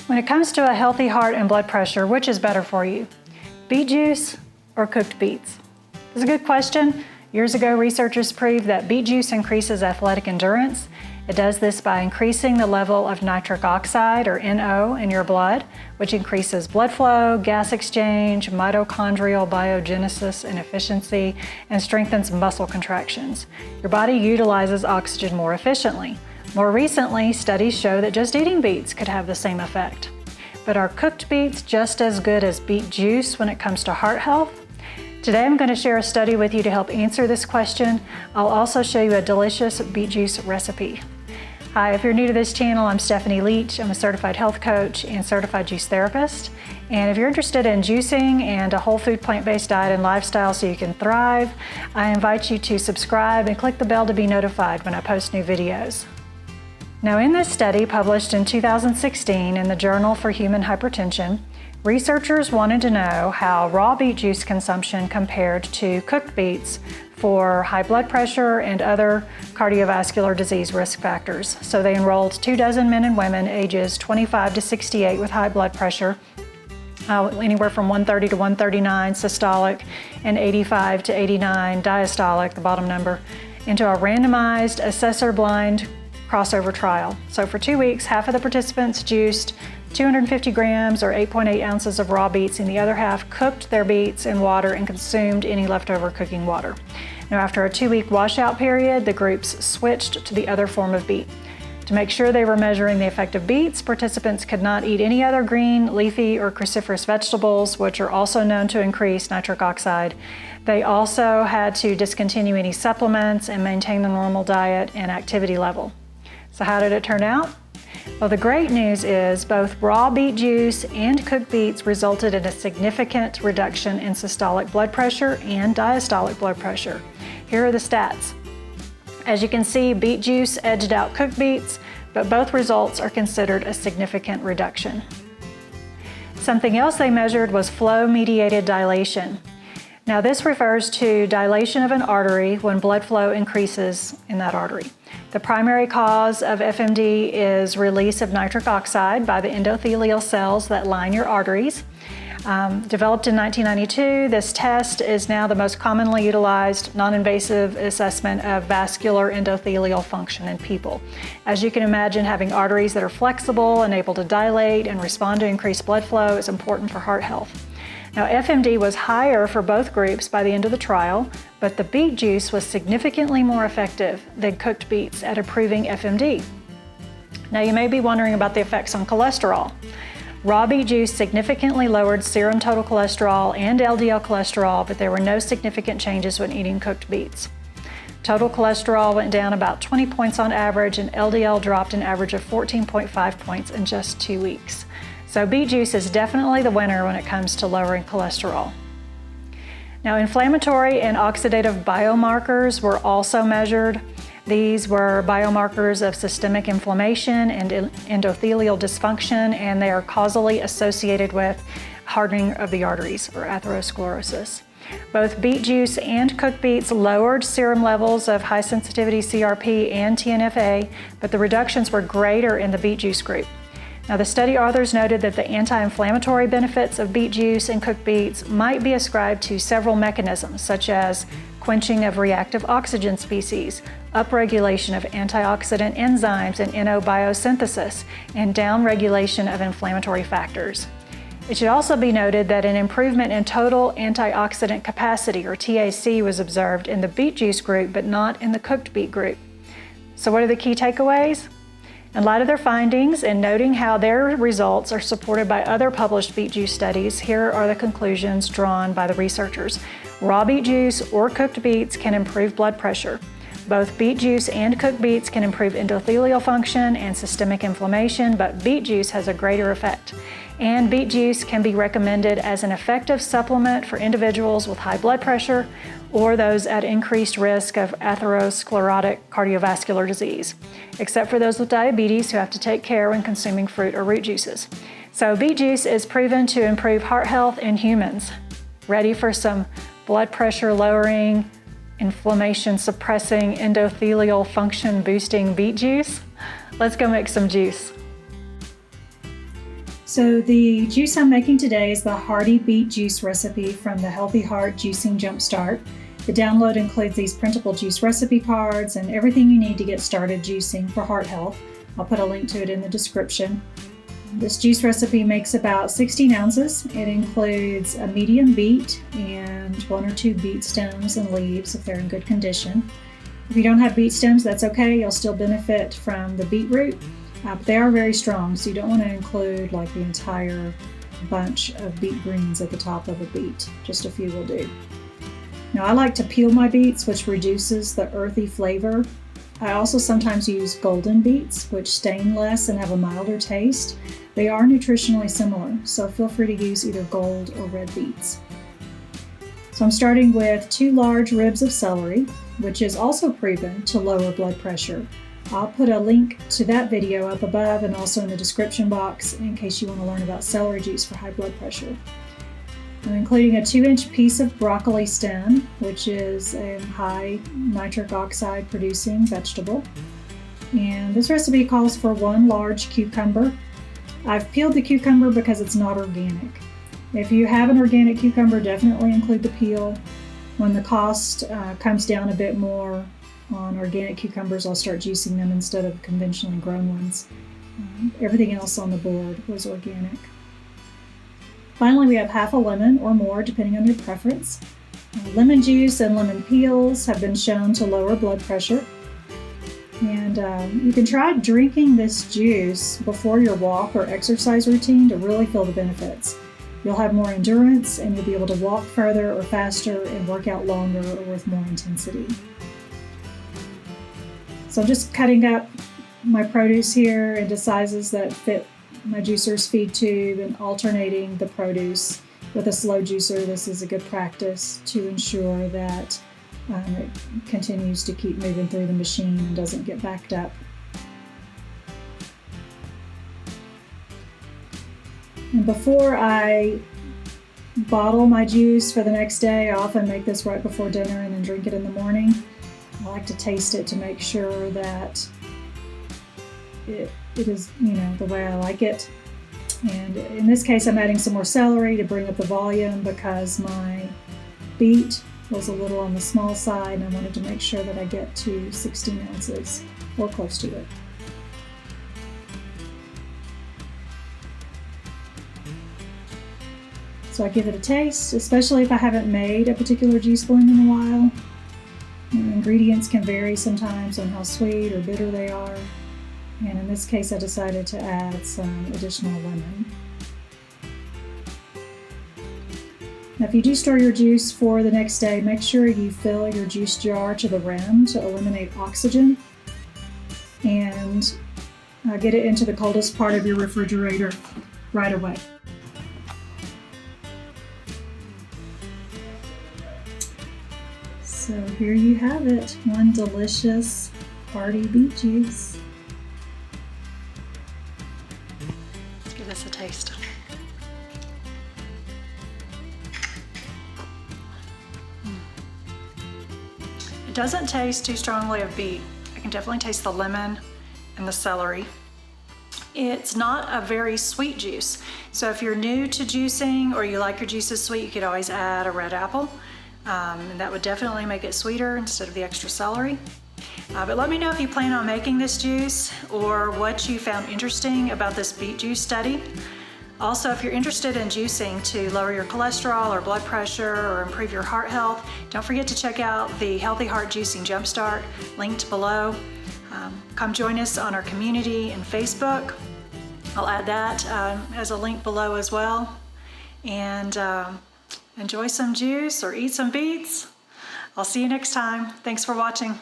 When it comes to a healthy heart and blood pressure, which is better for you? Beet juice or cooked beets? It's a good question. Years ago, researchers proved that beet juice increases athletic endurance. It does this by increasing the level of nitric oxide, or NO, in your blood, which increases blood flow, gas exchange, mitochondrial biogenesis and efficiency, and strengthens muscle contractions. Your body utilizes oxygen more efficiently. More recently, studies show that just eating beets could have the same effect. But are cooked beets just as good as beet juice when it comes to heart health? Today I'm going to share a study with you to help answer this question. I'll also show you a delicious beet juice recipe. Hi, if you're new to this channel, I'm Stephanie Leach. I'm a certified health coach and certified juice therapist. And if you're interested in juicing and a whole food plant-based diet and lifestyle so you can thrive, I invite you to subscribe and click the bell to be notified when I post new videos. Now, in this study published in 2016 in the Journal for Human Hypertension, researchers wanted to know how raw beet juice consumption compared to cooked beets for high blood pressure and other cardiovascular disease risk factors. So they enrolled 24 men and women ages 25 to 68 with high blood pressure, anywhere from 130 to 139 systolic and 85 to 89 diastolic, the bottom number, into a randomized assessor blind crossover trial. So for 2 weeks, half of the participants juiced 250 grams or 8.8 ounces of raw beets, and the other half cooked their beets in water and consumed any leftover cooking water. Now, after a 2-week washout period, the groups switched to the other form of beet. To make sure they were measuring the effect of beets, participants could not eat any other green, leafy, or cruciferous vegetables, which are also known to increase nitric oxide. They also had to discontinue any supplements and maintain the normal diet and activity level. So how did it turn out? Well, the great news is both raw beet juice and cooked beets resulted in a significant reduction in systolic blood pressure and diastolic blood pressure. Here are the stats. As you can see, beet juice edged out cooked beets, but both results are considered a significant reduction. Something else they measured was flow-mediated dilation. Now, this refers to dilation of an artery when blood flow increases in that artery. The primary cause of FMD is release of nitric oxide by the endothelial cells that line your arteries. Developed in 1992, this test is now the most commonly utilized non-invasive assessment of vascular endothelial function in people. As you can imagine, having arteries that are flexible and able to dilate and respond to increased blood flow is important for heart health. Now, FMD was higher for both groups by the end of the trial, but the beet juice was significantly more effective than cooked beets at improving FMD. Now, you may be wondering about the effects on cholesterol. Raw beet juice significantly lowered serum total cholesterol and LDL cholesterol, but there were no significant changes when eating cooked beets. Total cholesterol went down about 20 points on average, and LDL dropped an average of 14.5 points in just 2 weeks. So beet juice is definitely the winner when it comes to lowering cholesterol. Now, inflammatory and oxidative biomarkers were also measured. These were biomarkers of systemic inflammation and endothelial dysfunction, and they are causally associated with hardening of the arteries, or atherosclerosis. Both beet juice and cooked beets lowered serum levels of high sensitivity CRP and TNF-A, but the reductions were greater in the beet juice group. Now, the study authors noted that the anti-inflammatory benefits of beet juice and cooked beets might be ascribed to several mechanisms, such as quenching of reactive oxygen species, upregulation of antioxidant enzymes and NO biosynthesis, and downregulation of inflammatory factors. It should also be noted that an improvement in total antioxidant capacity, or TAC, was observed in the beet juice group, but not in the cooked beet group. So what are the key takeaways? In light of their findings and noting how their results are supported by other published beet juice studies, here are the conclusions drawn by the researchers. Raw beet juice or cooked beets can improve blood pressure. Both beet juice and cooked beets can improve endothelial function and systemic inflammation, but beet juice has a greater effect. And beet juice can be recommended as an effective supplement for individuals with high blood pressure or those at increased risk of atherosclerotic cardiovascular disease, except for those with diabetes who have to take care when consuming fruit or root juices. So beet juice is proven to improve heart health in humans. Ready for some blood pressure lowering, inflammation suppressing, endothelial function boosting beet juice? Let's go make some juice. So the juice I'm making today is the Hearty beet juice recipe from the Healthy Heart Juicing Jumpstart. The download includes these printable juice recipe cards and everything you need to get started juicing for heart health. I'll put a link to it in the description. This juice recipe makes about 16 ounces. It includes a medium beet and 1 or 2 beet stems and leaves if they're in good condition. If you don't have beet stems, that's okay. You'll still benefit from the beetroot. But they are very strong, so you don't want to include like the entire bunch of beet greens at the top of a beet. Just a few will do. Now I like to peel my beets, which reduces the earthy flavor. I also sometimes use golden beets, which stain less and have a milder taste. They are nutritionally similar, so feel free to use either gold or red beets. So I'm starting with 2 large ribs of celery, which is also proven to lower blood pressure. I'll put a link to that video up above and also in the description box in case you want to learn about celery juice for high blood pressure. I'm including a 2-inch piece of broccoli stem, which is a high nitric oxide producing vegetable. And this recipe calls for 1 large cucumber. I've peeled the cucumber because it's not organic. If you have an organic cucumber, definitely include the peel. When the cost comes down a bit more on organic cucumbers, I'll start juicing them instead of conventionally grown ones. Everything else on the board was organic. Finally, we have half a lemon or more, depending on your preference. Lemon juice and lemon peels have been shown to lower blood pressure. And you can try drinking this juice before your walk or exercise routine to really feel the benefits. You'll have more endurance and you'll be able to walk further or faster and work out longer or with more intensity. So I'm just cutting up my produce here into sizes that fit my juicer's feed tube and alternating the produce with a slow juicer. This is a good practice to ensure that it continues to keep moving through the machine and doesn't get backed up. And before I bottle my juice for the next day, I often make this right before dinner and then drink it in the morning. I like to taste it to make sure that it is, the way I like it. And in this case, I'm adding some more celery to bring up the volume because my beet was a little on the small side and I wanted to make sure that I get to 16 ounces or close to it. So I give it a taste, especially if I haven't made a particular juice blend in a while. Ingredients can vary sometimes on how sweet or bitter they are. And in this case, I decided to add some additional lemon. Now, if you do store your juice for the next day, make sure you fill your juice jar to the rim to eliminate oxygen and get it into the coldest part of your refrigerator right away. So here you have it, one delicious Hearty beet juice. Let's give this a taste. It doesn't taste too strongly of beet. I can definitely taste the lemon and the celery. It's not a very sweet juice. So if you're new to juicing or you like your juices sweet, you could always add a red apple. And that would definitely make it sweeter instead of the extra celery. But let me know if you plan on making this juice or what you found interesting about this beet juice study. Also, if you're interested in juicing to lower your cholesterol or blood pressure or improve your heart health, don't forget to check out the Healthy Heart Juicing Jumpstart, linked below. Come join us on our community and Facebook. I'll add that as a link below as well. And enjoy some juice or eat some beets. I'll see you next time. Thanks for watching.